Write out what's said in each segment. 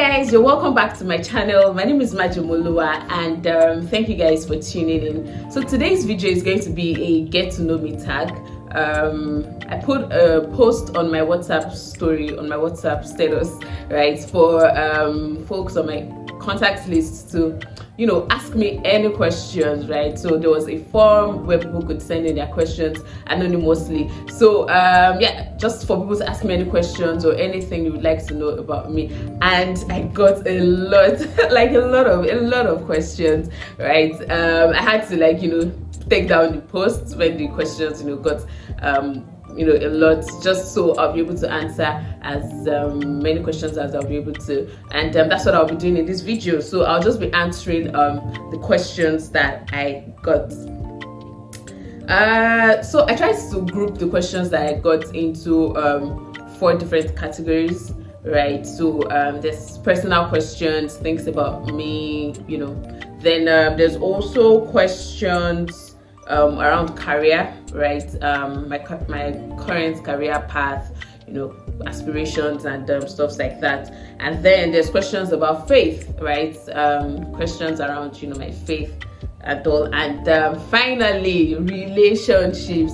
guys, you're welcome back to my channel. My name is Majemuoluwa, and thank you guys for tuning in. So today's video is going to be a get to know me tag. I put a post on my WhatsApp story, on my WhatsApp status, right, for folks on my contact list to ask me any questions, right? So there was a form where people could send in their questions anonymously. So yeah, just for people to ask me any questions or anything you would like to know about me. And I got a lot, like a lot of questions, right? I had to take down the posts when the questions got a lot, just so I'll be able to answer as many questions as I'll be able to, and that's what I'll be doing in this video. So I'll just be answering the questions that I got. So I tried to group the questions that I got into 4 different categories, right? So there's personal questions, things about me, then there's also questions around career, right? My current career path, aspirations and stuff like that. And then there's questions about faith, right? Questions around my faith and all. And finally, relationships.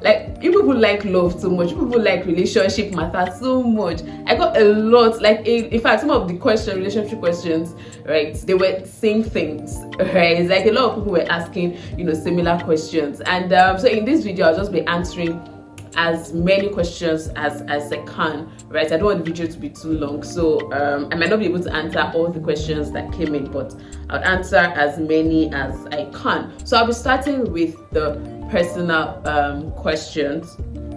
Like, you people like love so much, people like relationship matter so much. I got a lot, in fact, some of the relationship questions, right, they were same things, right? It's like a lot of people were asking similar questions. And so in this video I'll just be answering as many questions as I can, right? I don't want the video to be too long, so I might not be able to answer all the questions that came in, but I'll answer as many as I can. So I'll be starting with the personal questions,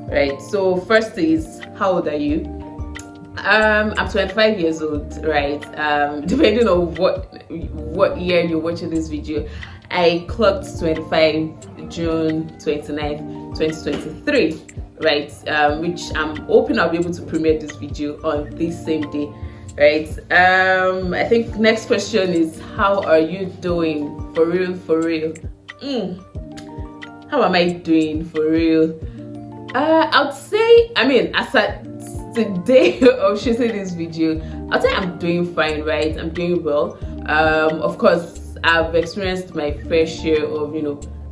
right? So first is, how old are you? I'm 25 years old, right? Depending on what year you're watching this video, I clocked 25 June 29th 2023, right? Which I'm hoping I'll be able to premiere this video on this same day, right? I think next question is, how are you doing? For real. How am I doing for real? I'd say, as at the day of shooting this video, I'd say I'm doing fine, right? I'm doing well. Of course, I've experienced my fair share of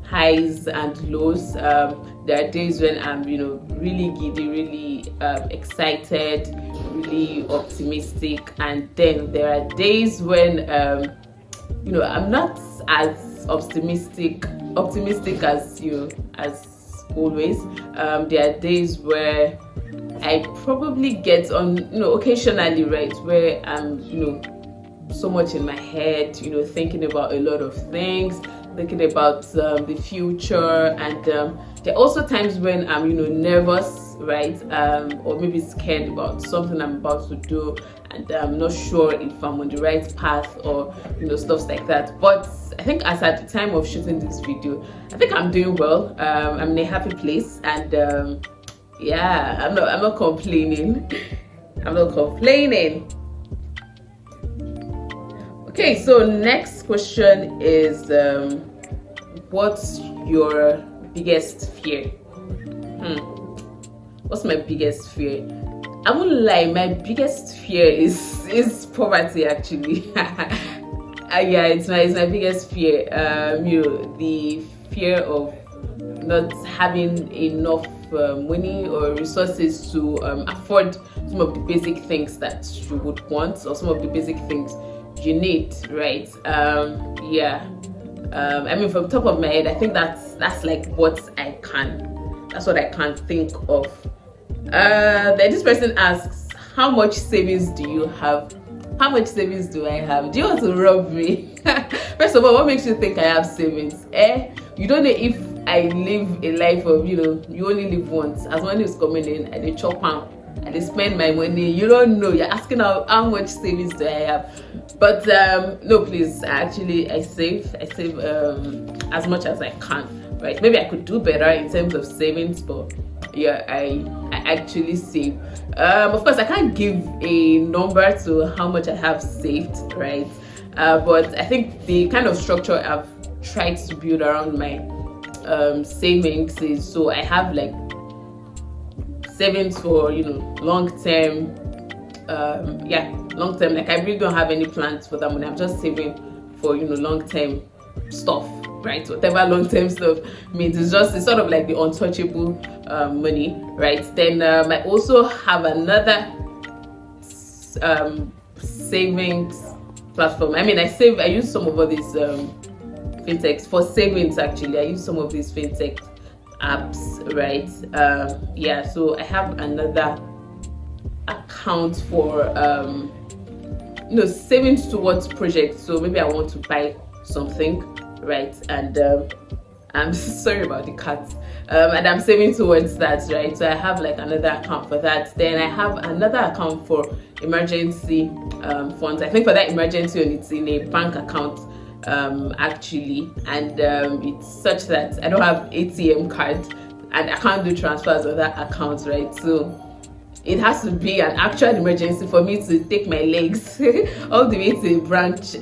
highs and lows. There are days when I'm really giddy, really excited, really optimistic, and then there are days when I'm not as optimistic as as always. There are days where I probably get on occasionally, right, where I'm so much in my head, thinking about a lot of things, thinking about the future, and there are also times when I'm nervous, right, or maybe scared about something I'm about to do, and I'm not sure if I'm on the right path or stuff like that. But I think as at the time of shooting this video, I think I'm doing well. I'm in a happy place, and yeah, I'm not complaining. I'm not complaining. Okay, so next question is, what's your biggest fear? What's my biggest fear? I won't lie, my biggest fear is poverty, actually. Yeah, it's my biggest fear. The fear of not having enough money or resources to afford some of the basic things that you would want, or some of the basic things you need, right? Yeah. From the top of my head, I think that's like what I can think of. Then this person asks, how much savings do you have? How much savings do I have? Do you want to rob me? First of all, what makes you think I have savings? You don't know if I live a life of you only live once. As money is coming in, I dey chop am, I dey spend my money. You don't know. You're asking how much savings do I have? But no, please. I save as much as I can, right? Maybe I could do better in terms of savings, but yeah, I actually save. Of course, I can't give a number to how much I have saved, right? But I think the kind of structure I've tried to build around my savings is, so I have like savings for long term long term. Like I really don't have any plans for that money. I'm just saving for long term stuff, right? Whatever long term stuff means, it's sort of like the untouchable money, right? Then I also have another savings platform. I mean, I use some of all these fintechs for savings. Actually, I use some of these fintech apps, right? Yeah, so I have another account for savings towards projects. So maybe I want to buy something, right? And I'm sorry about the cats. And I'm saving towards that, right? So I have like another account for that. Then I have another account for emergency funds. I think for that emergency one, it's in a bank account actually, and it's such that I don't have ATM card and I can't do transfers on that account, right? So it has to be an actual emergency for me to take my legs all the way to the branch, to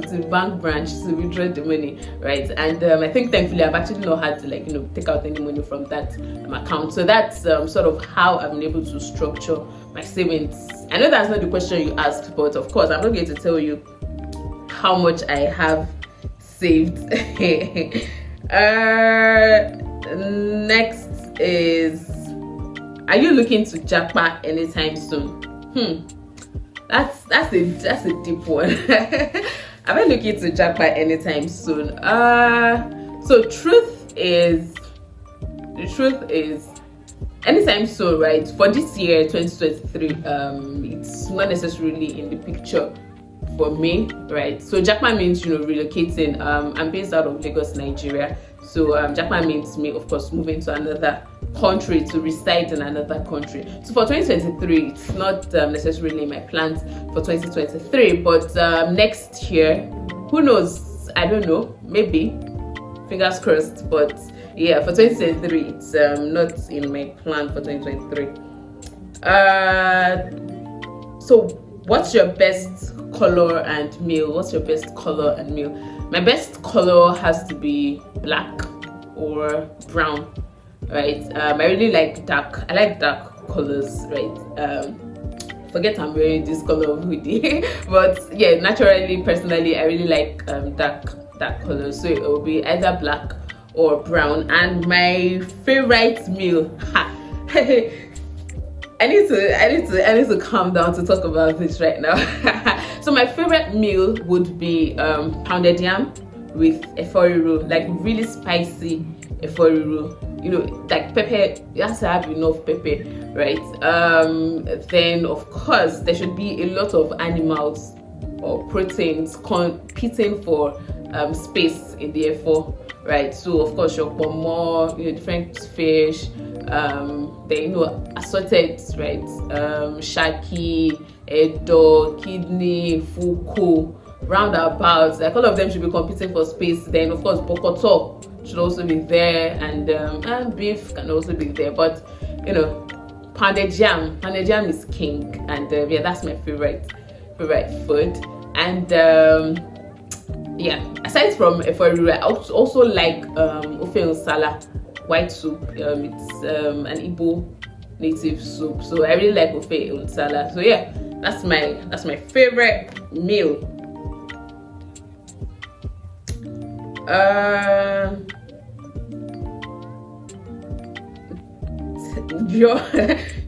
the bank branch to withdraw the money, right? And I think thankfully I've actually not had to take out any money from that account. So that's sort of how I've been able to structure my savings. I know that's not the question you asked, but of course I'm not going to tell you how much I have saved. Next is, are you looking to jackpot anytime soon? That's a deep one. Am I looking to jackpot anytime soon? So the truth is anytime soon, right? For this year 2023, it's not necessarily in the picture for me, right? So jackpot means relocating. I'm based out of Lagos, Nigeria. So jackpot means me, of course, moving to another country, to reside in another country. So for 2023, it's not necessarily my plans for 2023, but next year, who knows? I don't know, maybe, fingers crossed. But yeah, for 2023, it's not in my plan for 2023. So what's your best color and meal? What's your best color and meal? My best color has to be black or brown, right? I really like dark. I like dark colors, right? Forget I'm wearing this color of hoodie, but yeah, naturally, personally, I really like dark colors. So it will be either black or brown. And my favorite meal, I need to calm down to talk about this right now. So my favorite meal would be pounded yam with eforiru, like really spicy eforiru. Like pepper, you have to have enough pepper, right? Then of course there should be a lot of animals or proteins competing for space in the efo, right? So of course your pomo, different fish, then assorted, right? Shaki, edo, kidney, fuku, roundabouts, like all of them should be competing for space. Then of course bokoto should also be there, and beef can also be there. But pounded yam is king, and yeah, that's my favorite food. And yeah, aside from eforiru, I also like ofe nsala, white soup. It's an Igbo native soup, so I really like ofe nsala. So yeah, that's my favorite meal.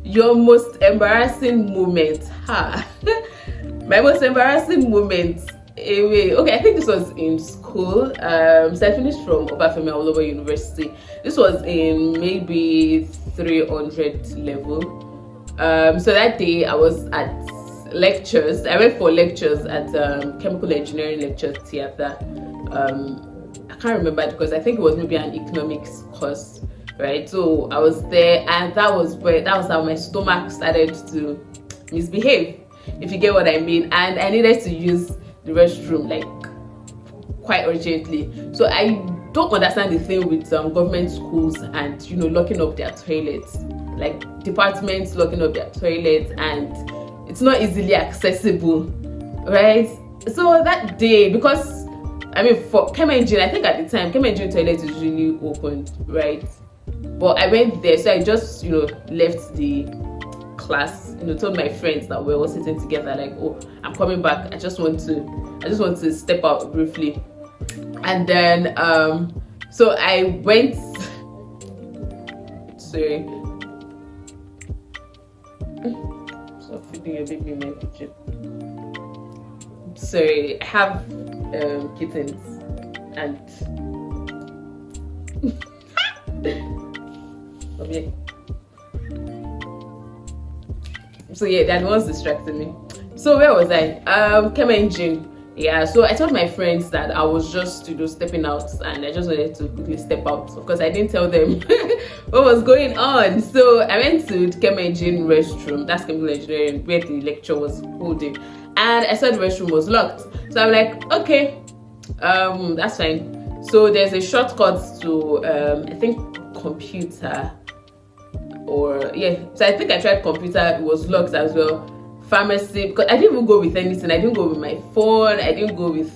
Your most embarrassing moment. My most embarrassing moment. Okay, I think this was in school. So I finished from Majemuoluwa University. This was in maybe 300 level. So that day I was at lectures. I went for lectures at chemical engineering lecture theater. I can't remember because I think it was maybe an economics course, right? So I was there, and that was how my stomach started to misbehave, if you get what I mean. And I needed to use the restroom like quite urgently. So I don't understand the thing with government schools and locking up their toilets, like departments locking up their toilets, and it's not easily accessible, right? So that day, because for chem engine, I think at the time chem engine toilet is usually open, right? But I went there, so I just left the class, told my friends that we were all sitting together, like, oh, I'm coming back, I just want to step out briefly. And then so I went. Sorry, stop feeding your baby in my kitchen. Sorry, I have kittens and okay. So yeah, that was distracting me. So where was I? Came in June. Yeah, so I told my friends that I was just stepping out, and I just wanted to quickly step out. Of course, I didn't tell them what was going on. So I went to Chemical Engineering restroom, that's chemical engineering, where the lecture was holding, and I saw the restroom was locked. So I'm like, okay, that's fine. So there's a shortcut to I think computer, or yeah. So I think I tried computer, it was locked as well. Pharmacy, because I didn't even go with anything. I didn't go with my phone, I didn't go with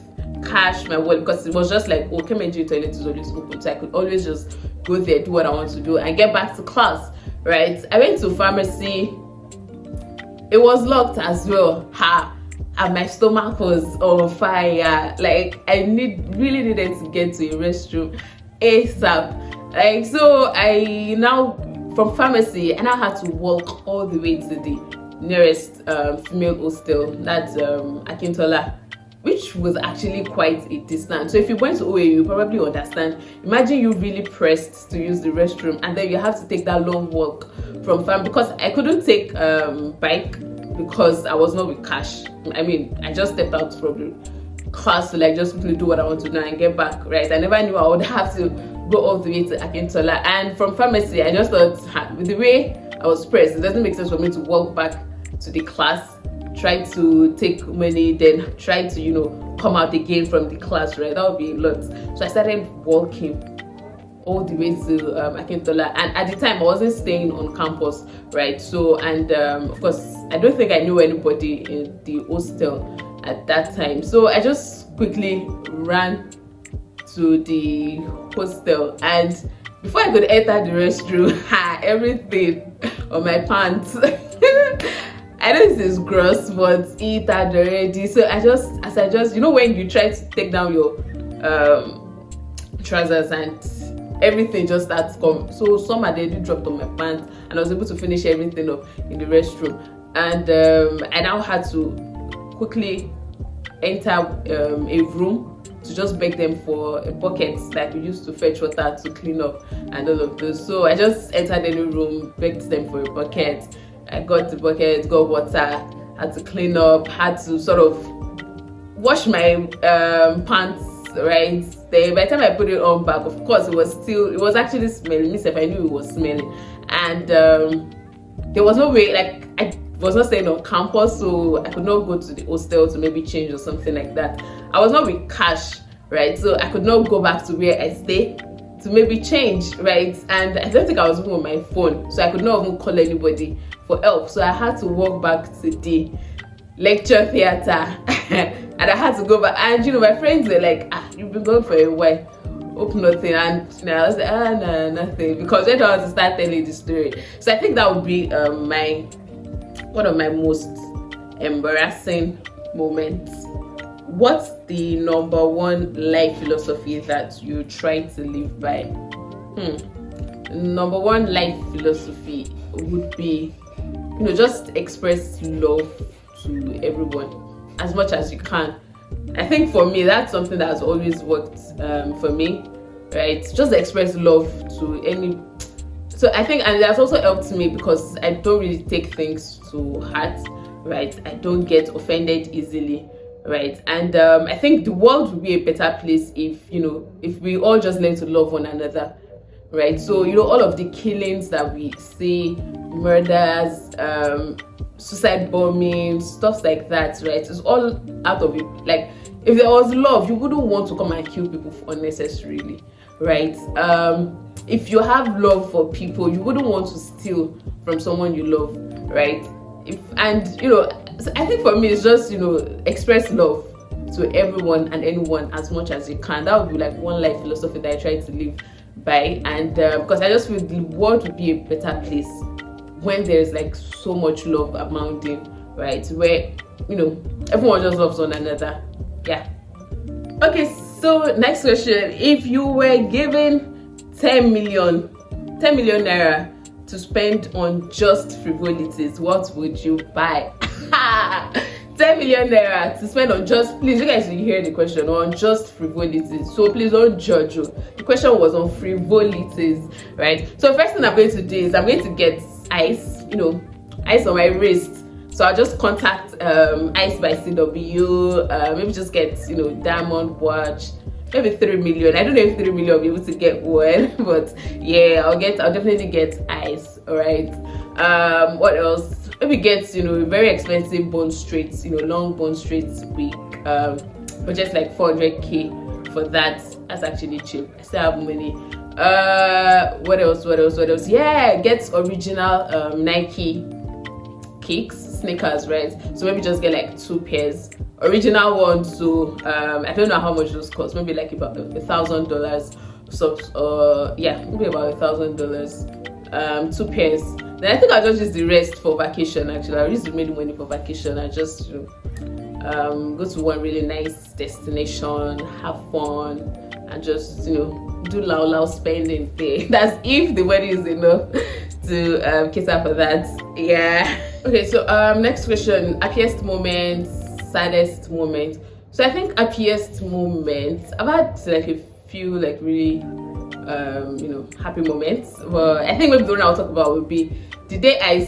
cash, my wallet, because it was just like, oh, Kemenji toilet is always open, so I could always just go there, do what I want to do, and get back to class, right? I went to pharmacy, it was locked as well, and my stomach was on fire. Like, I really needed to get to a restroom ASAP. Like, so I now, from pharmacy, I now had to walk all the way to the nearest female hostel, that's Akintola, which was actually quite a distance. So if you went to OAU, you probably understand. Imagine you really pressed to use the restroom, and then you have to take that long walk from farm, because I couldn't take bike because I was not with cash. I mean, I just stepped out from the class to like just quickly do what I want to do and get back, right? I never knew I would have to go all the way to Akintola. And from pharmacy, I just thought, with the way I was pressed, it doesn't make sense for me to walk back to the class, try to take money, then try to come out again from the class, right? That would be a lot. So I started walking all the way to Akintola, and at the time I wasn't staying on campus, right? So, and of course I don't think I knew anybody in the hostel at that time, so I just quickly ran to the hostel, and before I could enter the restroom, everything on my pants I know this is gross, but it had already. So I just when you try to take down your trousers and everything just starts come. So some had already dropped on my pants, and I was able to finish everything up in the restroom. And I now had to quickly enter a room to just beg them for a bucket that we used to fetch water to clean up and all of those. So I just entered any room, begged them for a bucket. I got the bucket, got water, had to clean up, had to sort of wash my pants, right? Then by the time I put it on back, of course it was actually smelling. Myself, I knew it was smelling, and there was no way, like, I was not staying on campus, so I could not go to the hostel to maybe change or something like that. I was not with cash, right? So I could not go back to where I stay to maybe change, right? And I don't think I was even on my phone, so I could not even call anybody for help. So I had to walk back to the lecture theater and I had to go back. And my friends were like, you've been going for a while, hope nothing. And I was like, no, nothing, because then I was to start telling the story. So I think that would be one of my most embarrassing moments. What's the number one life philosophy that you try to live by? Number one life philosophy would be, just express love to everyone as much as you can. I think for me, that's something that has always worked for me, right? Just express love to any. So I think, and that's also helped me because I don't really take things to heart, right? I don't get offended easily, right? And I think the world would be a better place if we all just learn to love one another, right? So all of the killings that we see, murders, suicide bombing, stuff like that, right? It's all out of it. Like, if there was love, you wouldn't want to come and kill people unnecessarily, right? If you have love for people, you wouldn't want to steal from someone you love, right? So I think for me, it's just express love to everyone and anyone as much as you can. That would be like one life philosophy that I try to live by, and because I just feel the world would be a better place when there's like so much love abounding, right? Where, you know, everyone just loves one another. Yeah. Okay, so next question. If you were given 10 million naira to spend on just frivolities, what would you buy? 10 million naira to spend on just, please, you guys will hear the question, on just frivolities. So please don't judge you. The question was on frivolities, right? So first thing I'm going to do is I'm going to get ice, you know, ice on my wrist. So I'll just contact Ice by CW, maybe just get, you know, diamond watch, maybe 3 million. I don't know if 3 million will be able to get one, but yeah, I'll definitely get ice. All right. What else? Maybe get, you know, very expensive bone straights, you know, long bone straights wig, but just like 400k for that. That's actually cheap. I still have money. What else? Yeah, get original Nike kicks, sneakers, right? So maybe just get like 2 pairs, original ones. So I don't know how much those cost, maybe like about $1,000. So yeah, maybe about $1,000. 2 pairs. Then I think I'll just use the rest for vacation. Actually, I'll use the remaining money for vacation and just, you know, go to one really nice destination, have fun, and just, you know, do loud spending there. That's if the money is enough to cater for that. Yeah. Okay, so next question. Happiest moment, saddest moment. So I think happiest moment, I've had like a few like really you know, happy moments. Well, I think maybe the one I'll talk about would be the day I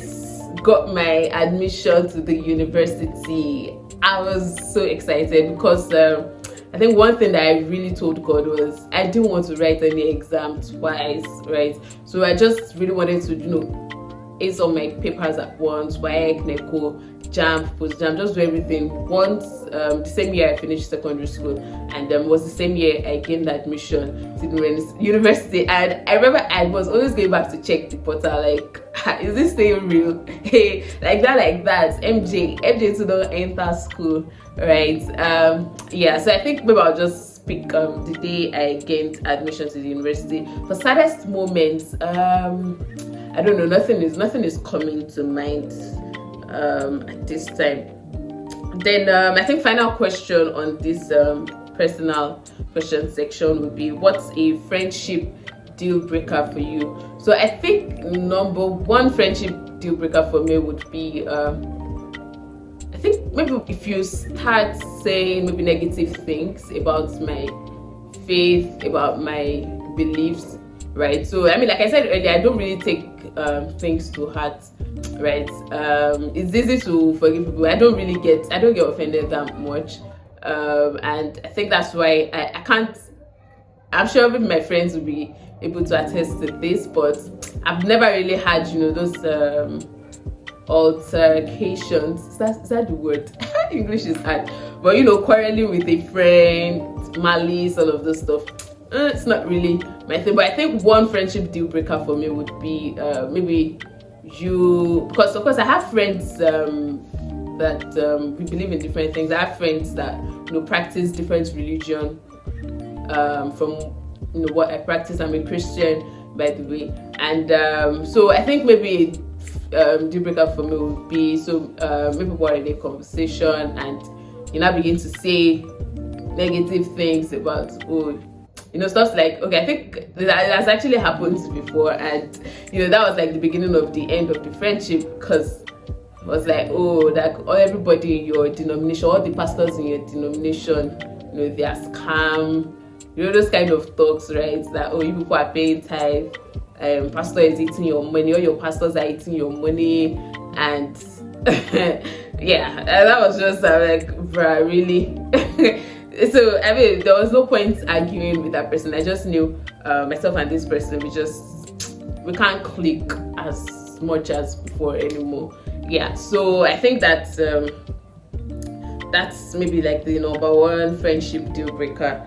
got my admission to the university. I was so excited because I think one thing that I really told God was I didn't want to write any exam twice, right? So I just really wanted to, you know, ace all my papers at once, WAEC, NECO, JAMB, post-JAMB, just do everything once. The same year I finished secondary school, and it was the same year I gained admission to the university. And I remember I was always going back to check the portal, like, is this thing real? Hey, like that. MJ to don't enter school, right? Yeah, so I think maybe I'll just pick the day I gained admission to the university. For saddest moments, I don't know, nothing is coming to mind at this time. Then I think final question on this personal question section would be, what's a friendship deal breaker for you? So I think number one friendship deal breaker for me would be I think maybe if you start saying maybe negative things about my faith, about my beliefs, right? So I mean, like I said earlier, I don't really take things to heart, right? It's easy to forgive people. I don't get offended that much, and I think that's why I can't. I'm sure maybe my friends will be able to attest to this, but I've never really had, you know, those altercations. Is that the word? English is hard, but you know, quarreling with a friend, malice, all of those stuff. It's not really my thing. But I think one friendship deal breaker for me would be maybe you, because of course I have friends that we believe in different things. I have friends that, you know, practice different religion from, you know, what I practice. I'm a Christian, by the way, and so I think maybe deal breaker for me would be, so maybe we're in a conversation and you now begin to say negative things about, oh, you know, stuff like, okay, I think that has actually happened before, and you know, that was like the beginning of the end of the friendship, because it was like, oh, like everybody in your denomination, all the pastors in your denomination, you know, they are scam, you know, those kind of talks, right? That, oh, you people are paying tithe, pastor is eating your money, or your pastors are eating your money, and yeah, that was just like, bruh, really. So I mean, there was no point arguing with that person. I just knew myself and this person, we can't click as much as before anymore. Yeah, so I think that's maybe like the number one friendship deal breaker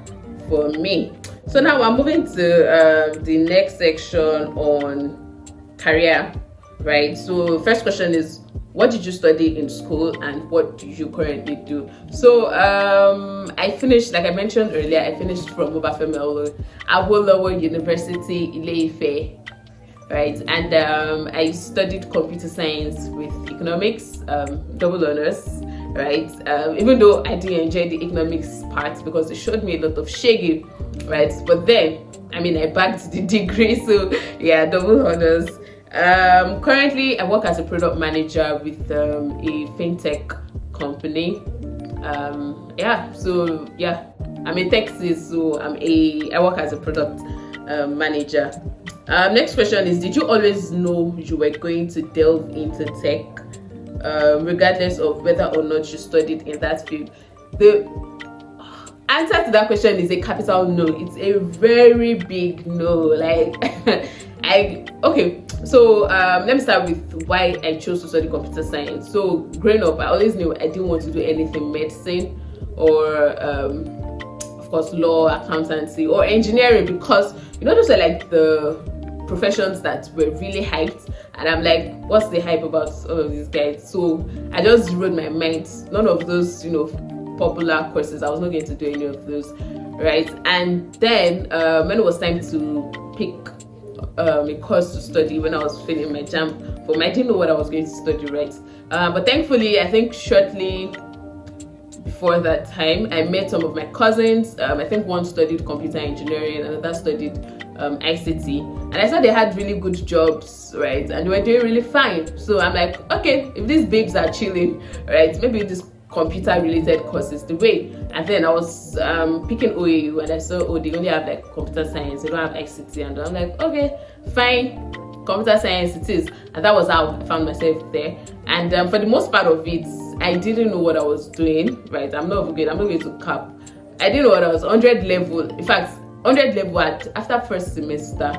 for me. So now we're moving to the next section on career, right? So first question is, what did you study in school and what do you currently do? So I finished, like I mentioned earlier, I finished from Majemuoluwa University, Ile-Ife, right? And I studied computer science with economics, double honors, right? Even though I didn't enjoy the economics part because it showed me a lot of shaggy, right? But then, I mean, I backed the degree, so yeah, double honors. Currently, I work as a product manager with a fintech company. I'm in Texas, so I work as a product manager. Next question is, did you always know you were going to delve into tech, regardless of whether or not you studied in that field? The answer to that question is a capital no. It's a very big no. Like so let me start with why I chose to study computer science. So growing up, I always knew I didn't want to do anything medicine or of course law, accountancy, or engineering, because those are like the professions that were really hyped, and I'm like, what's the hype about all of these guys? So I just wrote my mind, none of those popular courses. I was not going to do any of those, right? And then when it was time to pick a course to study, when I was filling my jam form, I didn't know what I was going to study, right? But thankfully, I think shortly before that time, I met some of my cousins. I think one studied computer engineering, another studied ICT, and I saw they had really good jobs, right? And they were doing really fine. So I'm like, okay, if these babes are chilling, right, maybe this computer related courses the way. And then I was picking OAU, and I saw, oh, they only have like computer science, they don't have ICT, and I'm like, okay, fine, computer science it is. And that was how I found myself there. And for the most part of it, I didn't know what I was doing, right? I'm not going to cap. I didn't know what I was 100 level. In fact, 100 level after first semester.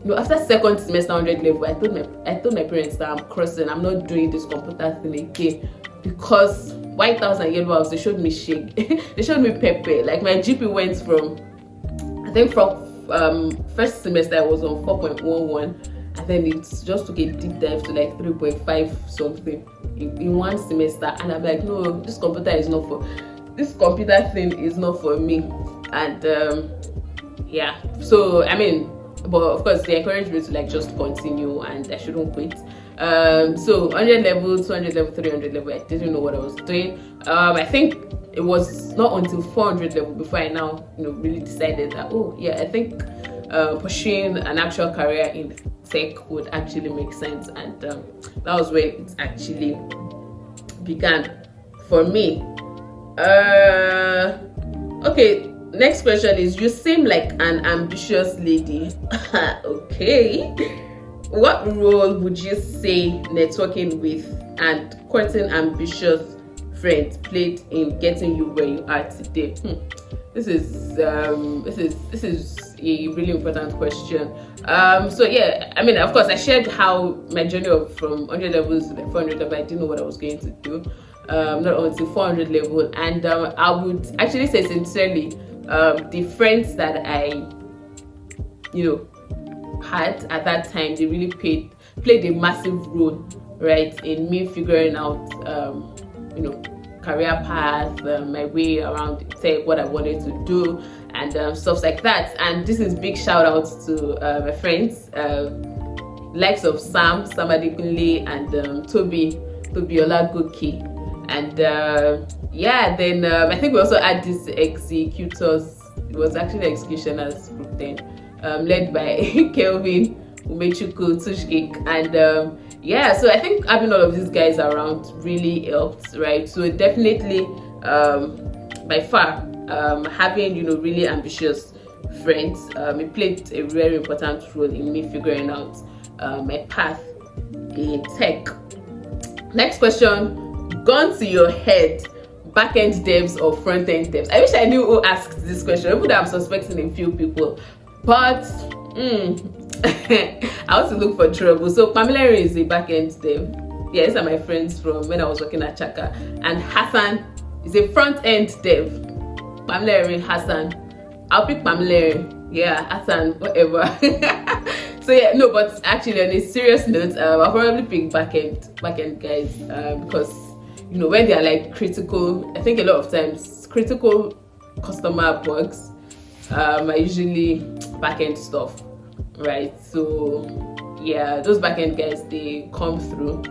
No, after second semester 100 level, I told my parents that I'm crossing. I'm not doing this computer thing again, because White House and Yellow House, they showed me shake. They showed me pepper. Like my GP went from, I think from first semester I was on 4.11, and then it just took a deep dive to like 3.5 something in one semester. And I'm like, no, this computer thing is not for me. And so I mean, but of course they encouraged me to like just continue and I shouldn't quit. So 100 level, 200 level, 300 level, I didn't know what I was doing. I think it was not until 400 level before I now really decided that, oh yeah, I think pursuing an actual career in tech would actually make sense. And that was when it actually began for me. Okay, next question is, you seem like an ambitious lady. Okay, what role would you say networking with and courting ambitious friends played in getting you where you are today? This is a really important question. So yeah, I mean, of course I shared how my journey from 100 levels to like 400 level, I didn't know what I was going to do, not until 400 level. And I would actually say sincerely, the friends that I had at that time, they really played a massive role, right, in me figuring out career path, my way around tech, what I wanted to do, and stuff like that. And this is big shout out to my friends, likes of Sam Adikunle, and Toby Olagoki. And then I think we also had this executors. It was actually executioners group then, led by Kelvin Umechukwu Tushkik. And so I think having all of these guys around really helped, right? So definitely, by far, having really ambitious friends, it played a very important role in me figuring out my path in tech. Next question, gun to your head, back-end devs or front-end devs? I wish I knew who asked this question. I would have suspecting a few people, but I want to look for trouble. So Pamela is a back-end dev. Yeah, these are my friends from when I was working at Chaka. And Hassan is a front-end dev. Pamela, Hassan. I'll pick Pamela. Yeah, Hassan, whatever. So yeah, no, but actually on a serious note, I'll probably pick back-end guys, because when they are like critical, I think a lot of times critical customer bugs are usually back-end stuff, right? So yeah, those back-end guys, they come through.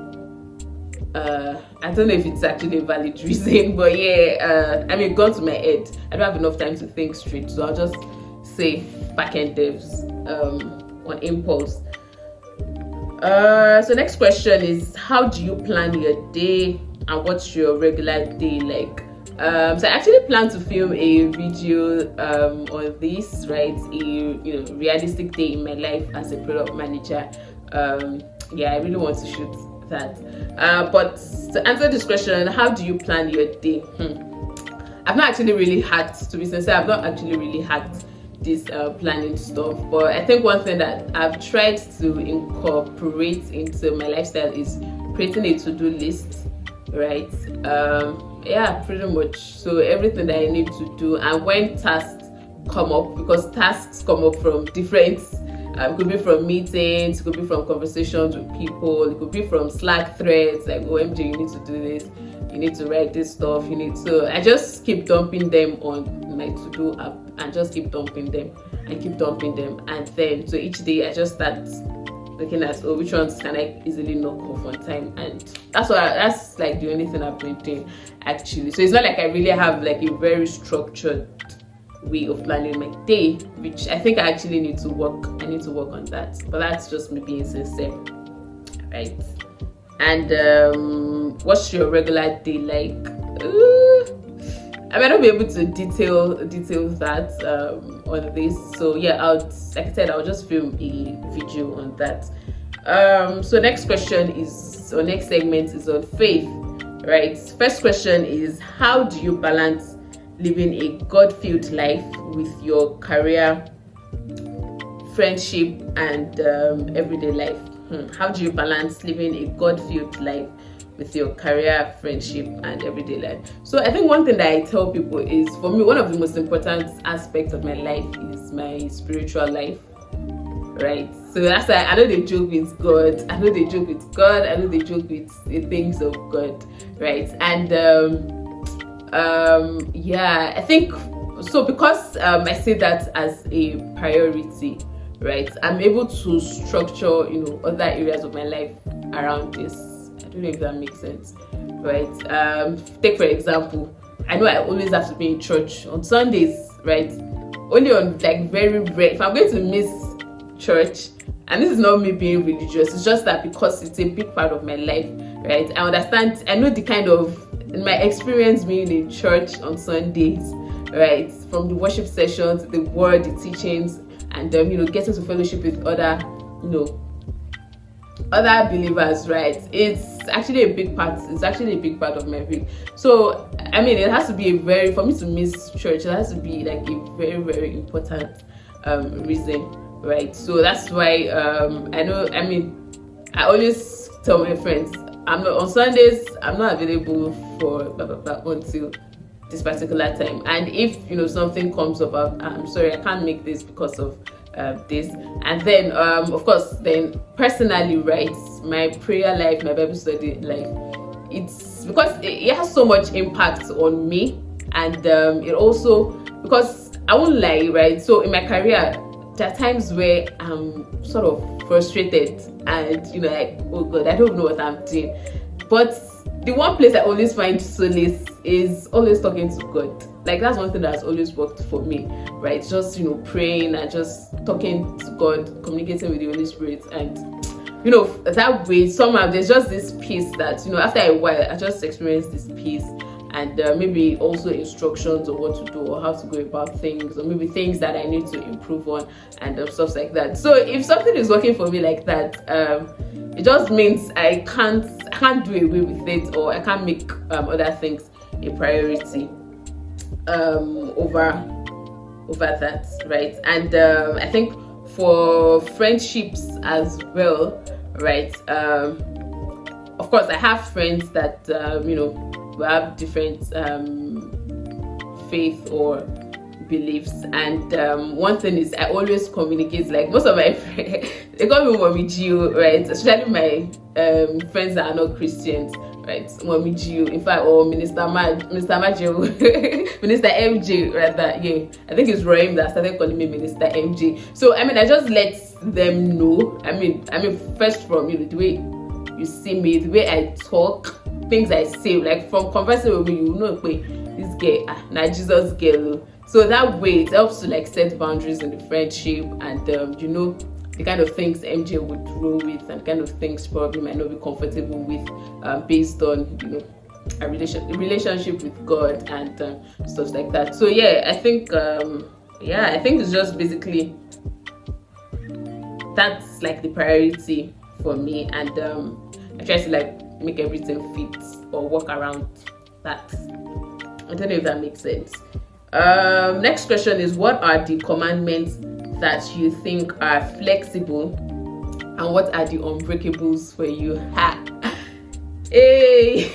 I don't know if it's actually a valid reason, but yeah, I mean, gone to my head. I don't have enough time to think straight, so I'll just say back-end devs on impulse. So next question is, how do you plan your day and what's your regular day like? So I actually plan to film a video on this, right? A realistic day in my life as a product manager. Yeah, I really want to shoot that. But to answer this question, how do you plan your day? I've not actually really hacked, to be sincere, I've not actually really hacked this planning stuff, but I think one thing that I've tried to incorporate into my lifestyle is creating a to-do list, right? Yeah, pretty much. So everything that I need to do, and when tasks come up, because tasks come up from different, it could be from meetings, it could be from conversations with people, it could be from Slack threads, like, oh MJ, you need to do this, you need to write this stuff, you need to, I just keep dumping them on my to-do app and just keep dumping them and then so each day I just start looking at, oh, which ones can I easily knock off on time, and that's like the only thing I've been doing actually. So it's not like I really have like a very structured way of planning my day, which I think I actually need to work on that, but that's just me being sincere, right? And what's your regular day like? I might not be able to detail that on this, so yeah, like I said, I'll just film a video on that. So next question is, or next segment is on faith, right? First question is, how do you balance living a God-filled life with your career, friendship, and everyday life? How do you balance living a God-filled life with your career, friendship, and everyday life? So I think one thing that I tell people is, for me, one of the most important aspects of my life is my spiritual life, right? So that's why I know they joke with God, I know they joke with the things of God, right? And yeah, I think so, because I say that as a priority, right? I'm able to structure, other areas of my life around this. I don't know if that makes sense, right? Take for example, I know I always have to be in church on Sundays, right? Only on like very rare, if I'm going to miss church, and this is not me being religious, it's just that because it's a big part of my life, right? I understand, I know the kind of, in my experience being in church on Sundays, right? From the worship sessions, the word, the teachings, and getting to fellowship with other believers, right? It's actually a big part of my week. So I mean, it has to be for me to miss church, it has to be like a very, very important reason, right? So that's why I always tell my friends, on Sundays I'm not available for blah, blah, blah, until this particular time, and if something comes up, I'm sorry, I can't make this because of this. And then of course, then personally, right, my prayer life, my Bible study life, it's because it has so much impact on me, and it also, because I won't lie, right? So in my career, there are times where I'm sort of frustrated and like, oh God, I don't know what I'm doing. But the one place I always find solace is always talking to God. Like, that's one thing that has always worked for me, right? Just praying and just talking to God, communicating with the Holy Spirit, and that way somehow there's just this peace that after a while I just experience this peace, and maybe also instructions on what to do or how to go about things, or maybe things that I need to improve on and stuff like that. So if something is working for me like that, it just means I can't do away with it, or I can't make other things a priority over that, right? And I think for friendships as well, right? Of course, I have friends that we have different faith or beliefs, and one thing is I always communicate. Like, most of my friends, they call me Mommy Gio, right? Especially my friends that are not Christians, right? Mommy Gio, in fact, or Minister Majemuoluwa, Minister MJ, rather. Yeah, I think it's Rohim that started calling me Minister MJ. So I mean, I just let them know. I mean, first from the way you see me, the way I talk, things I say, like from conversing with me, you know, this girl, now Jesus girl. So that way it helps to like set boundaries in the friendship, and the kind of things MJ would roll with, and kind of things probably might not be comfortable with, based on a relationship with God and stuff like that. So yeah, I think it's just basically that's like the priority for me, and I try to like make everything fit or work around that. I don't know if that makes sense. Next question is, what are the commandments that you think are flexible, and what are the unbreakables for you? Hey,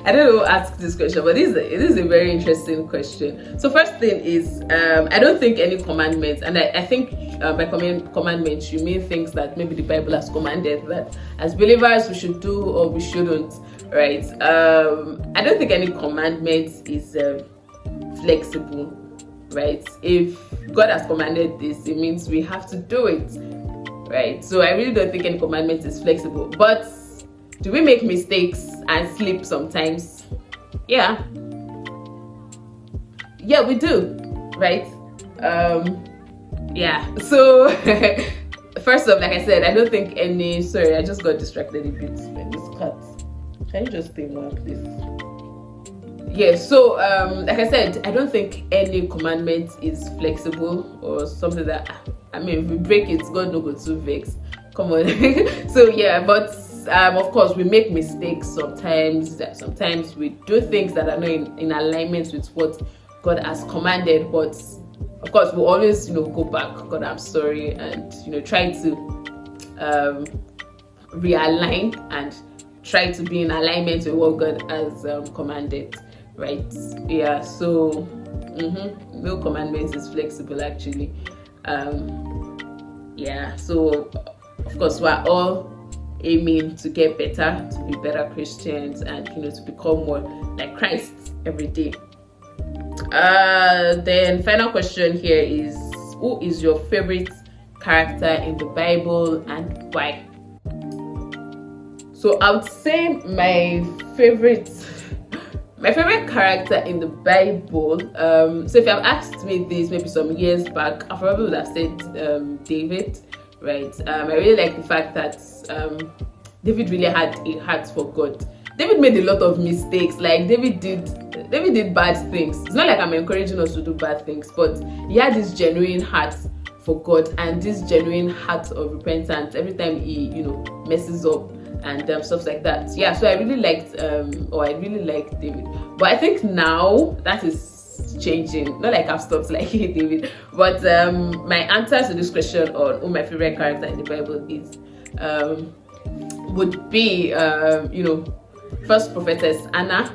I don't know who asked this question, but it is a very interesting question. So first thing is, I don't think any commandments, and I think by commandments you mean things that maybe the Bible has commanded that as believers we should do or we shouldn't, right? I don't think any commandment is flexible, right? If God has commanded this, it means we have to do it, right? So I really don't think any commandment is flexible. But do we make mistakes and slip sometimes? Yeah, we do, right? So first off, like I said, I don't think any, sorry, I just got distracted a bit by this cut. Can you just stay one, please? Yeah, so like I said, I don't think any commandment is flexible or something that, I mean, if we break it, God no go to vex. Come on. So yeah, but of course we make mistakes sometimes. Sometimes we do things that are not in alignment with what God has commanded, but of course we'll always go back, God, I'm sorry, and try to realign and try to be in alignment with what God has commanded, right? Yeah, so no commandment is flexible actually. So of course we're all aiming to get better, to be better Christians, and to become more like Christ every day. Then final question here is, who is your favorite character in the Bible and why? So I would say my favorite character in the Bible, so if you have asked me this maybe some years back, I probably would have said David, right? I really like the fact that David really had a heart for God. David made a lot of mistakes, like David did bad things. It's not like I'm encouraging us to do bad things, but he had this genuine heart for God and this genuine heart of repentance every time he messes up and stuff like that. Yeah, so I really liked David, but I think now that is changing. Not like I've stopped liking David, but my answer to this question on who my favorite character in the Bible is would be first prophetess Anna,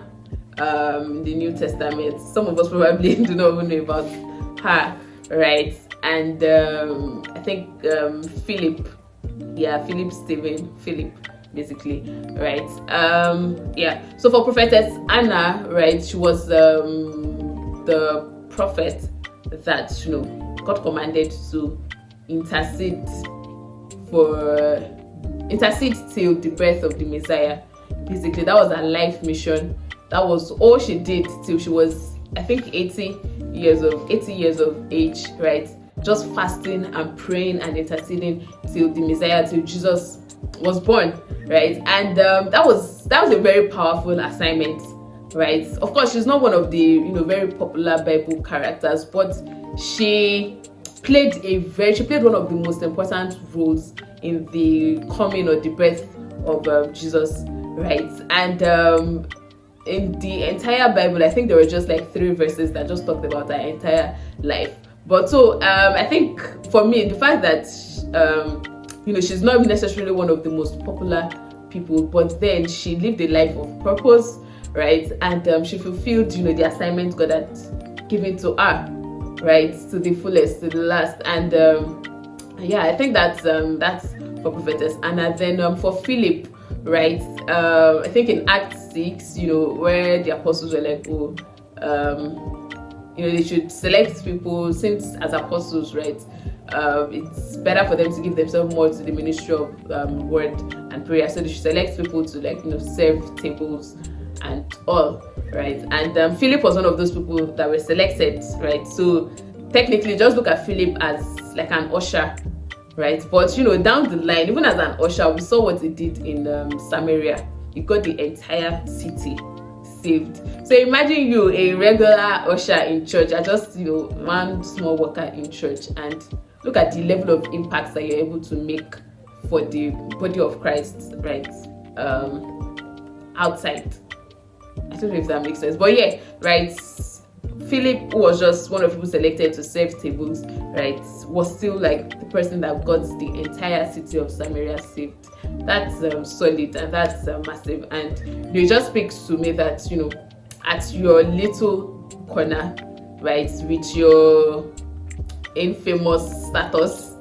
in the New Testament. Some of us probably do not even know about her, right? And I think Philip, basically, right? So for prophetess Anna, right, she was the prophet that God commanded to intercede till the birth of the Messiah. Basically, that was her life mission. That was all she did till she was, I think, 80 years of age, right? Just fasting and praying and interceding till the Messiah, till Jesus was born, right? And that was a very powerful assignment, right? Of course, she's not one of the very popular Bible characters, but she played one of the most important roles in the coming or the birth of Jesus, right? And in the entire Bible, I think there were just like 3 verses that just talked about her entire life. But so I think for me, the fact that she's not necessarily one of the most popular people, but then she lived a life of purpose, right? And she fulfilled the assignment God had given to her, right, to the fullest, to the last. And I think that's for prophetess Anna. Then for Philip, right? I think in Act 6, where the apostles were like, oh, they should select people, since as apostles, right? It's better for them to give themselves more to the ministry of word and prayer. So they should select people to serve tables and all, right? And Philip was one of those people that were selected, right? So technically, just look at Philip as like an usher, right? But down the line, even as an usher, we saw what he did in Samaria. He got the entire city saved. So imagine you, a regular usher in church, are just one small worker in church, and look at the level of impact that you're able to make for the body of Christ, right? Outside. I don't know if that makes sense, but yeah, right. Philip, who was just one of the people selected to serve tables, right, was still like the person that got the entire city of Samaria saved. That's solid, and that's massive. And it just speaks to me that at your little corner, right, with your infamous status,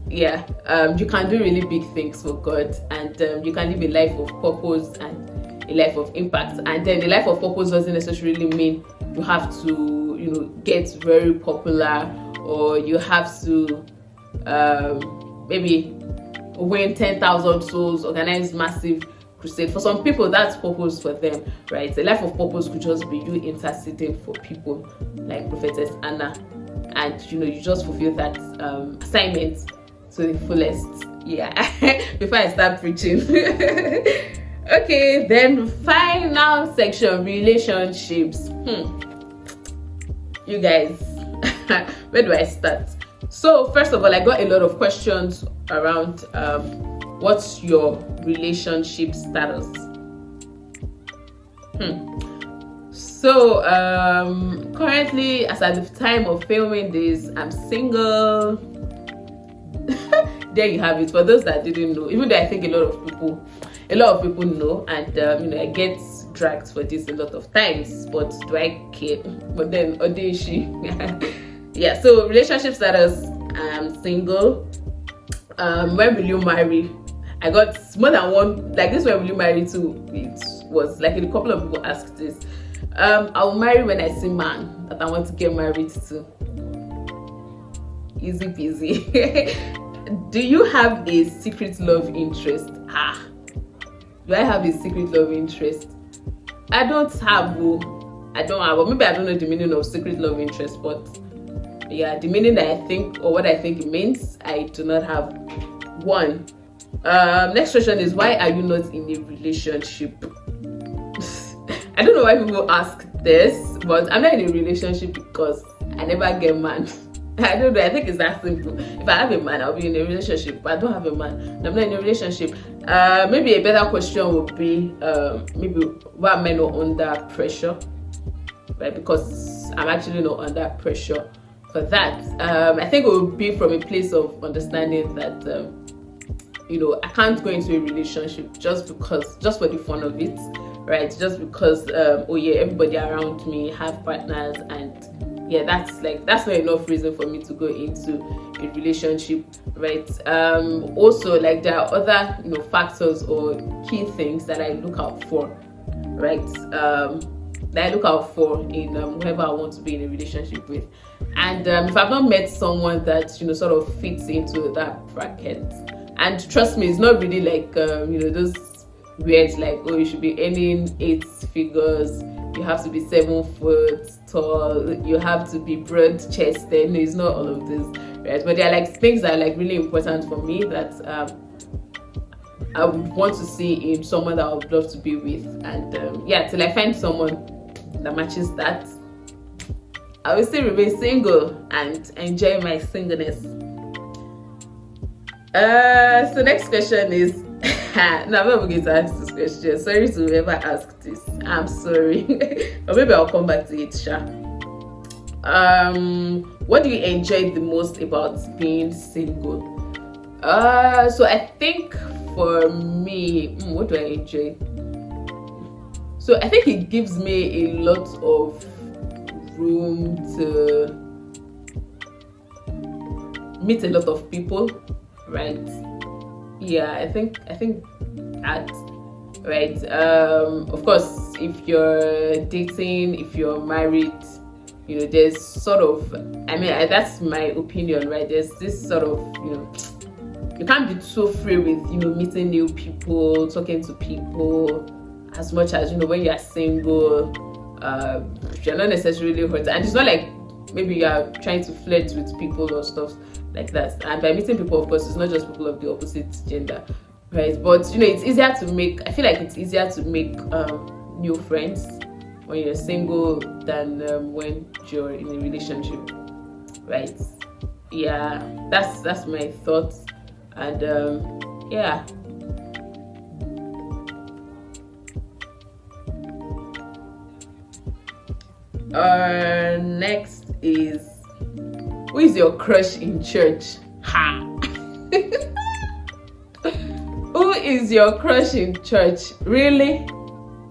you can do really big things for God, and you can live a life of purpose and a life of impact. And then the life of purpose doesn't necessarily mean you have to get very popular, or you have to maybe win 10,000 souls, organize massive crusade. For some people, that's purpose for them, right? A life of purpose could just be you interceding for people, like Prophetess Anna, and you just fulfill that assignment to the fullest. Before I start preaching. Okay, then final section, relationships. You guys, where do I start? So first of all, I got a lot of questions around what's your relationship status. So currently, as at the time of filming this, I'm single. There you have it. For those that didn't know, even though I think a lot of people know, and I get dragged for this a lot of times, but do I care? But then Odeshi. Yeah, so relationship status, I'm single. When will you marry? I got more than one like this. When will you marry to? It was like a couple of people asked this. I'll marry when I see man that I want to get married to. Easy peasy. Do you have a secret love interest? Do I have a secret love interest? I don't have. Or maybe I don't know the meaning of secret love interest, but the meaning that I think, or what I think it means, I do not have one. Next question is, why are you not in a relationship? I don't know why people ask this, but I'm not in a relationship because I never get man. I don't know, I think it's that simple. If I have a man, I'll be in a relationship, but I don't have a man, I'm not in a relationship. Maybe a better question would be, maybe why am I not under pressure? Right, because I'm actually not under pressure for that. I think it would be from a place of understanding that I can't go into a relationship just for the fun of it, right? Just because everybody around me have partners, and that's not enough reason for me to go into a relationship, right? Also, like, there are other factors or key things that I look out for, right? That I look out for in whoever I want to be in a relationship with. And if I've not met someone that sort of fits into that bracket, and trust me, it's not really like those weird, like, oh, you should be earning 8 figures, you have to be 7 foot tall, you have to be broad chested. No, it's not all of this, right? But there are like things that are like really important for me that I would want to see in someone that I would love to be with. And till I find someone that matches that, I will still remain single and enjoy my singleness. So next question is no, I'm not going to ask this question. Sorry to whoever asked this. I'm sorry. Or maybe I'll come back to it, Sha. What do you enjoy the most about being single? So I think for me, what do I enjoy? So I think it gives me a lot of room to meet a lot of people, right? I think at right? Of course, if you're dating, if you're married, there's sort of, that's my opinion, right? There's this sort of, you can't be so free with, meeting new people, talking to people as much as, when you're single. You're not necessarily hurt, and it's not like maybe you are trying to flirt with people or stuff like that. And by meeting people, of course, it's not just people of the opposite gender, right? But it's easier to make, I feel like it's easier to make new friends when you're single than when you're in a relationship, right? Yeah, that's my thoughts. And yeah. Next is, who is your crush in church? Ha! Who is your crush in church? Really,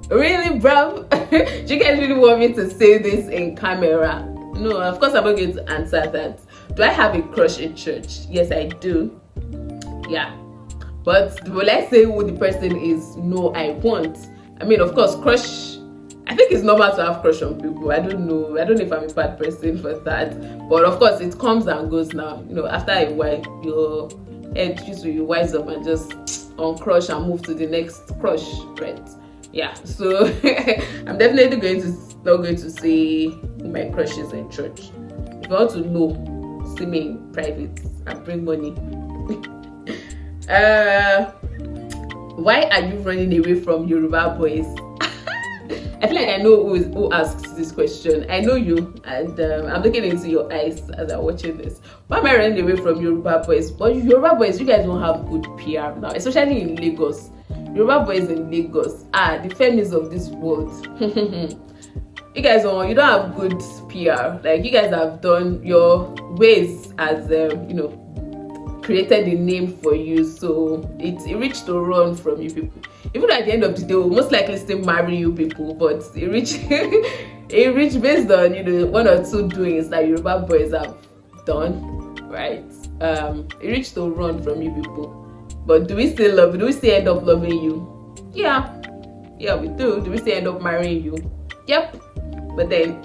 bruv? Do you guys really want me to say this in camera? No, of course I'm not going to answer that. Do I have a crush in church? Yes, I do. Yeah, but will I say who the person is? No, I won't. Of course, crush, I think it's normal to have crush on people. I don't know if I'm a bad person for that, but of course it comes and goes now. After a while, your head used to be wise up and just uncrush and move to the next crush, right? Yeah, so I'm definitely not going to say who my crush is in church. If you want to know, see me in private and bring money. Why are you running away from Yoruba boys? I feel like I know who asks this question. I know you, and I'm looking into your eyes as I'm watching this. Why am I running away from Yoruba boys? But Yoruba boys, you guys don't have good PR now, especially in Lagos. Yoruba boys in Lagos, the feminists of this world. You guys you don't have good PR. Like, you guys have done your ways as created a name for you, so it reached to run from you people. Even at the end of the day, we'll most likely still marry you people, but it reached based on one or two doings that Yoruba boys have done, right? It reached to run from you people. But do we still love you? Do we still end up loving you? Yeah, we do. Do we still end up marrying you? Yep. But then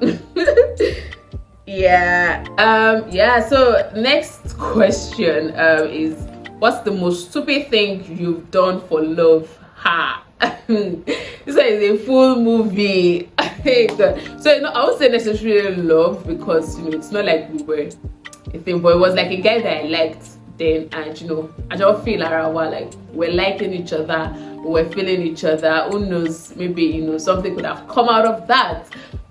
so next question is, what's the most stupid thing you've done for love? Ha! This one is a full movie. So I won't say necessarily love, because it's not like we were a thing, but it was like a guy that I liked then, and I don't feel around like we're liking each other, we're feeling each other. Who knows, maybe something could have come out of that.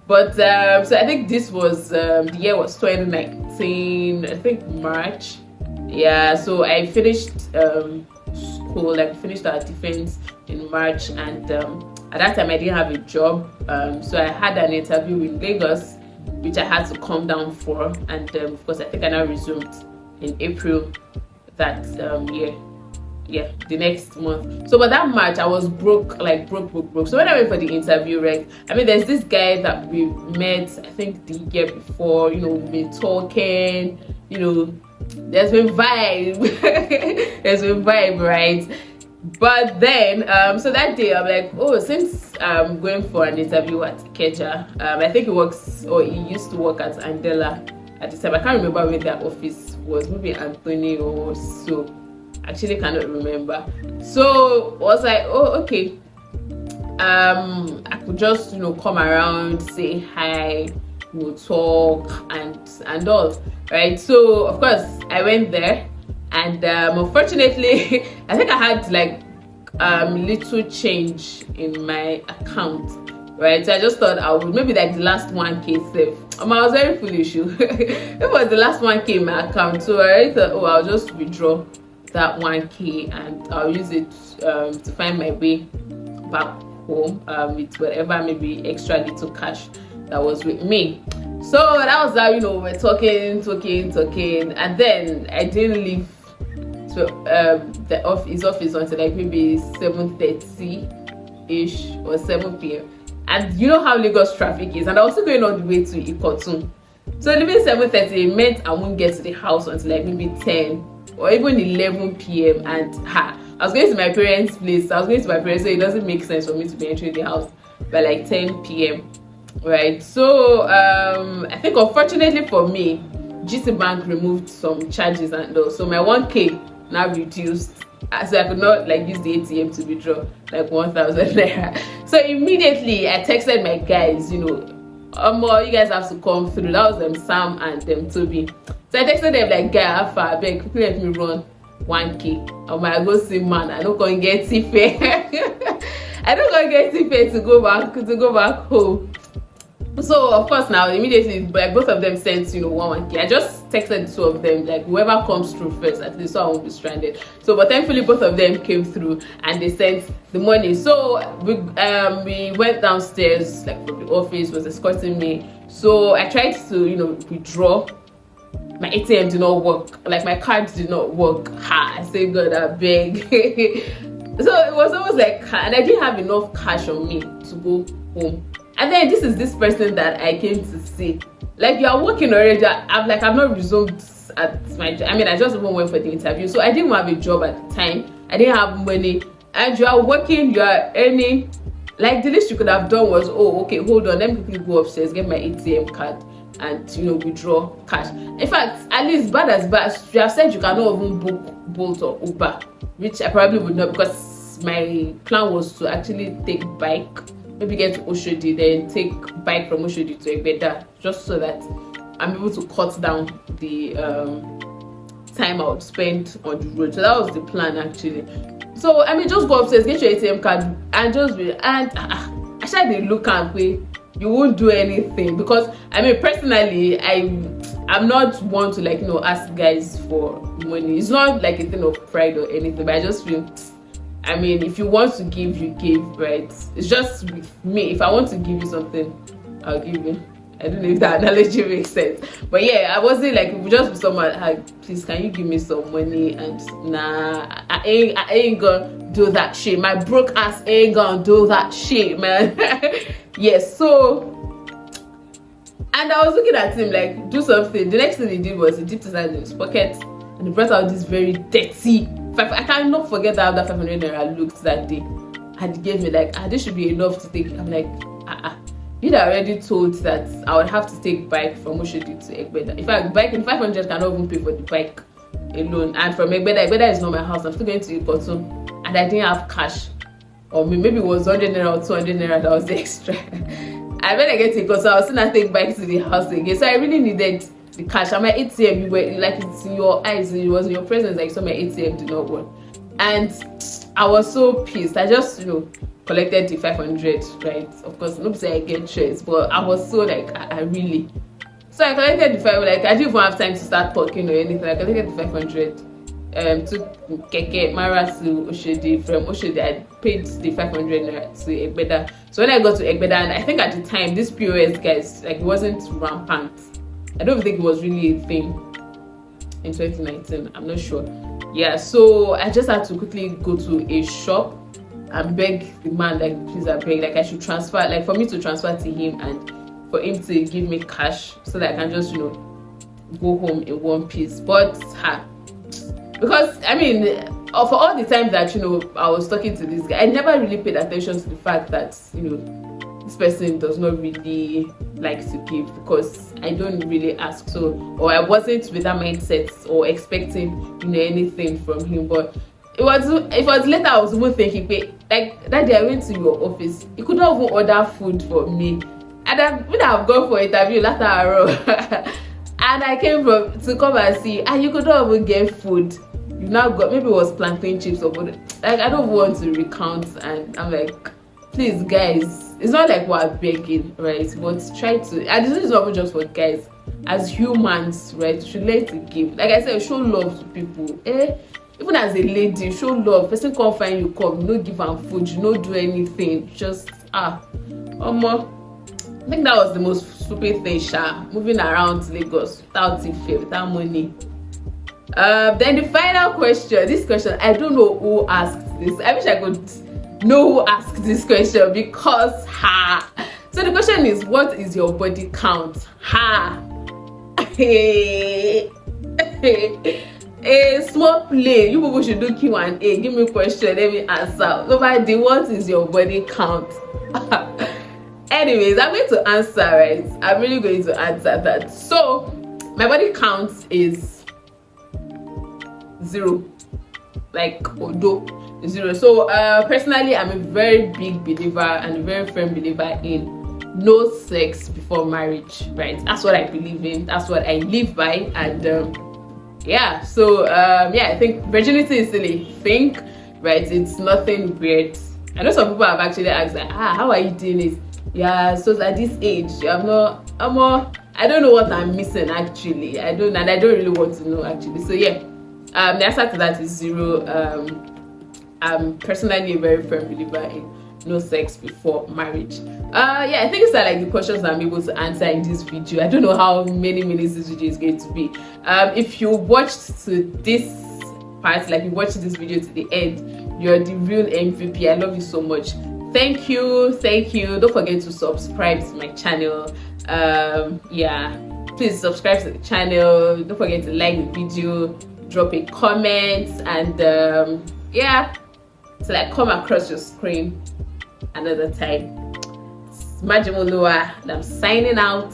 But so I think this was the year was 2019, I think March. Yeah, so I finished school, like finished our defense in March, and at that time I didn't have a job, so I had an interview in Lagos, which I had to come down for, and of course I think I now resumed in April that year. Yeah, the next month. So by that March I was broke. So when I went for the interview, right, there's this guy that we met, I think the year before. We've been talking, there's been vibe. There's been vibe, right? But then so that day I'm like, oh, since I'm going for an interview at Keja, I think he used to work at Andela at the time. I can't remember where their office was, maybe Anthony or so. Actually cannot remember. So I was like, oh, okay, I could just come around, say hi, we'll talk and all, right? So of course I went there, and unfortunately I think I had little change in my account, right? So I just thought I would maybe the last 1K save. I was very foolish. It was the last 1K in my account, so I thought, oh, I'll just withdraw that 1K and I'll use it to find my way back home with whatever maybe extra little cash that was with me. So that was how we're talking, and then I didn't leave his office until maybe 7:30 ish or 7 p.m. And you know how Lagos traffic is, and I was still going all the way to Ikotun. So leaving 7:30 meant I won't get to the house until maybe 10 or even 11 p.m. and I I was going to my parents' place. I was going to my parents, so it doesn't make sense for me to be entering the house by like 10 p.m. Right? So I think unfortunately for me, GT Bank removed some charges and all, so my 1k now reduced, so I could not like use the ATM to withdraw like 1,000 naira. So immediately I texted my guys, you guys have to come through. That was Sam and Toby. So I texted them like, guy, how far? Beg, quickly let me run 1k. I go see man. I don't go get tife. I don't go get tife to go back home. So of course now immediately like both of them sent 1k. I just texted the two of them like whoever comes through first, at least so I won't be stranded. So but thankfully both of them came through and they sent the money. So we went downstairs, like from the office was escorting me. So I tried to withdraw. My ATM did not work, like my card did not work. I say God, I beg. So it was almost like, and I didn't have enough cash on me to go home. And then this is this person that I came to see. Like, you are working already. I've not resumed at my job. I mean, I just even went for the interview. So I didn't have a job at the time. I didn't have money. And you are working, you are earning. Like, the least you could have done was, oh, okay, hold on. Let me quickly go upstairs, get my ATM card and, withdraw cash. In fact, at least bad as bad, you have said you cannot even book Bolt or Uber, which I probably would not, because my plan was to actually take bike. Maybe get to Oshodi, then take bike from Oshodi to Egbeda, just so that I'm able to cut down the time I would spend on the road. So that was the plan actually. So I mean, just go upstairs, get your ATM card, and just be I tried to look and way you won't do anything, because I mean personally I'm not one to ask guys for money. It's not like a thing of pride or anything, but I just feel, I mean, if you want to give, you give, right? It's just with me. If I want to give you something, I'll give you. I don't know if that analogy makes sense. But yeah, I wasn't like, just with someone, please, can you give me some money? And nah, I ain't gonna do that shit. My broke ass ain't gonna do that shit, man. Yes, so, and I was looking at him like, do something. The next thing he did was he dipped his hand in his pocket and he brought out this very dirty I cannot forget how that 500 naira looked that day, and he gave me like, this should be enough to take. I'm like, you'd already told that I would have to take bike from Oshodi to Egbeda. In fact, bike in 500 cannot even pay for the bike alone. And from Egbeda is not my house. I'm still going to Ikoton, and I didn't have cash. Or maybe it was 100 naira or 200 naira that was the extra. And when I get to Ikoton, I was still not take bike to the house again. So I really needed the cash. And my ATM, you were like, it's in your eyes, it was in your presence, like, so my ATM did not work. And I was so pissed. I just collected the 500, right? Of course, nobody say I get shares, but I was so like, I really. So I collected the 500, like I didn't even have time to start talking or anything. I collected the 500, took Keke Mara to Oshodi. From Oshodi, I paid the 500 to Egbeda. So when I got to Egbeda, and I think at the time this POS guys, like, it wasn't rampant. I don't think it was really a thing in 2019. I'm not sure. Yeah, so I just had to quickly go to a shop and beg the man, like, please, I beg, like, I should transfer, like, for me to transfer to him and for him to give me cash so that I can just, go home in one piece. But, because, I mean, for all the time that, I was talking to this guy, I never really paid attention to the fact that, this person does not really like to give, because I don't really ask, so, or I wasn't with that mindset or expecting, anything from him. But it was later I was even thinking, like, that day I went to your office, you could not even order food for me, and I would have gone for interview later. And I came to come and see, and you could not even get food. You now got, maybe it was plantain chips or whatever. Like, I don't want to recount, and I'm like, please guys, it's not like we're begging, right? But try to, and this is not just for guys, as humans, right? You should learn to give. Like I said, show love to people. Even as a lady, show love. Person come find you, come, give them food, do anything. Just I think that was the most stupid thing, moving around Lagos without without money. Then the final question, this question, I don't know who asked this. I wish I could know who asked this question, because so the question is, what is your body count? a small play. You people should do Q&A. Give me a question, let me answer. Nobody, what is your body count? Anyways, I'm going to answer, right? I'm really going to answer that. So my body count is 0, like odo 0. So personally, I'm a very big believer and a very firm believer in no sex before marriage, right? That's what I believe in, that's what I live by. And yeah, so yeah, I think virginity is still a thing, right? It's nothing weird. I know some people have actually asked like, how are you doing it? Yeah, so at this age, I don't know what I'm missing actually. I don't really want to know actually. So yeah, the answer to that is 0. I'm personally a very firm believer in no sex before marriage. Yeah, I think these are like the questions I'm able to answer in this video. I don't know how many minutes this video is going to be. If you watched to this part, like you watched this video to the end, you're the real MVP. I love you so much. Thank you. Don't forget to subscribe to my channel. Yeah, please subscribe to the channel. Don't forget to like the video, drop a comment, and yeah, till I come across your screen another time. It's Majemuoluwa, and I'm signing out.